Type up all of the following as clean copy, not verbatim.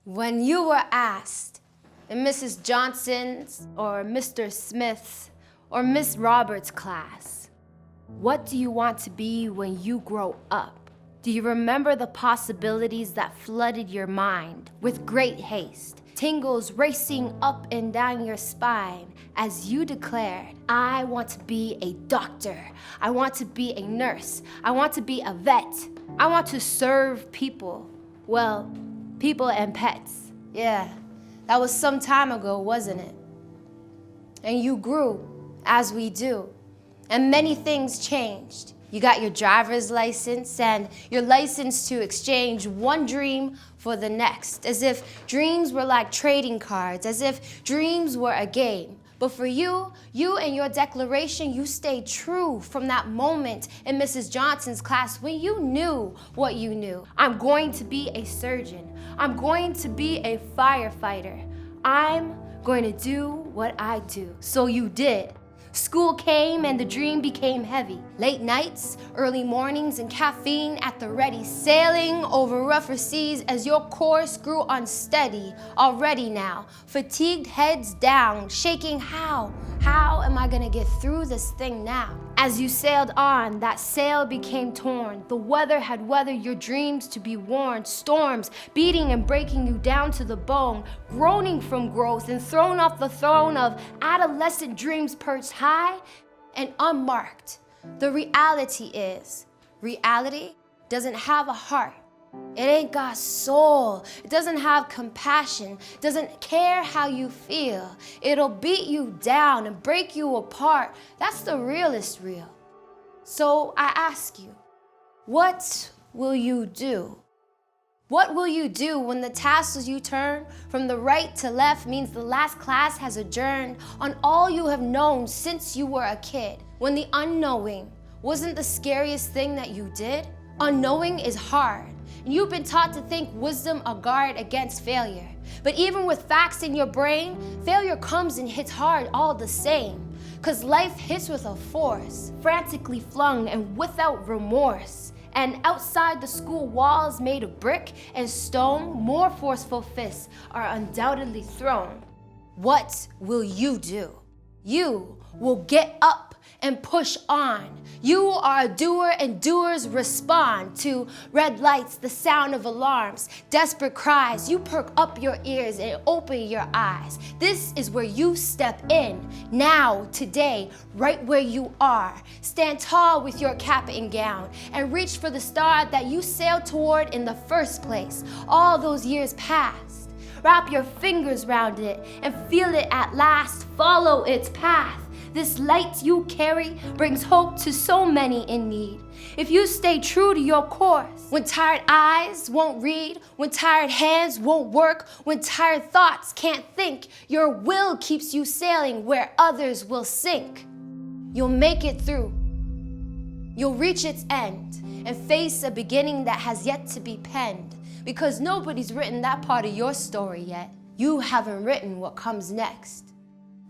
When you were asked in Mrs. Johnson's or Mr. Smith's or Miss Roberts' class, what do you want to be when you grow up? Do you remember the possibilities that flooded your mind with great haste? Tingles racing up and down your spine as you declared, I want to be a doctor. I want to be a nurse. I want to be a vet. I want to serve people. Well, people and pets. Yeah, that was some time ago, wasn't it? And you grew, as we do, and many things changed. You got your driver's license and your license to exchange one dream for the next, as if dreams were like trading cards, as if dreams were a game. But for you and your declaration, you stayed true from that moment in Mrs. Johnson's class when you knew what you knew. I'm going to be a surgeon. I'm going to be a firefighter. I'm going to do what I do. So you did. School came and the dream became heavy. Late nights, early mornings, and caffeine at the ready, sailing over rougher seas as your course grew unsteady. Already now, fatigued heads down, shaking how am I gonna get through this thing now? As you sailed on, that sail became torn. The weather had weathered your dreams to be worn. Storms beating and breaking you down to the bone, groaning from growth and thrown off the throne of adolescent dreams perched high and unmarked. The reality is, reality doesn't have a heart. It ain't got soul. It doesn't have compassion. It doesn't care how you feel. It'll beat you down and break you apart. That's the realest real. So I ask you, what will you do? What will you do when the tassels you turn from the right to left means the last class has adjourned on all you have known since you were a kid? When the unknowing wasn't the scariest thing that you did? Unknowing is hard. And you've been taught to think wisdom a guard against failure. But even with facts in your brain, failure comes and hits hard all the same. 'Cause life hits with a force, frantically flung and without remorse. And outside the school walls made of brick and stone, more forceful fists are undoubtedly thrown. What will you do? You will get up and push on. You are a doer and doers respond to red lights, the sound of alarms, desperate cries. You perk up your ears and open your eyes. This is where you step in, now, today, right where you are. Stand tall with your cap and gown and reach for the star that you sailed toward in the first place. All those years past. Wrap your fingers round it and feel it at last. Follow its path. This light you carry brings hope to so many in need. If you stay true to your course, when tired eyes won't read, when tired hands won't work, when tired thoughts can't think, your will keeps you sailing where others will sink. You'll make it through. You'll reach its end and face a beginning that has yet to be penned, because nobody's written that part of your story yet. You haven't written what comes next.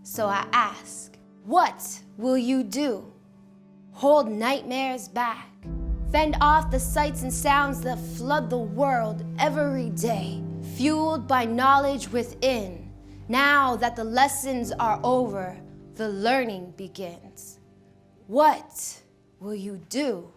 So I ask, what will you do? Hold nightmares back. Fend off the sights and sounds that flood the world every day, fueled by knowledge within. Now that the lessons are over, the learning begins. What will you do?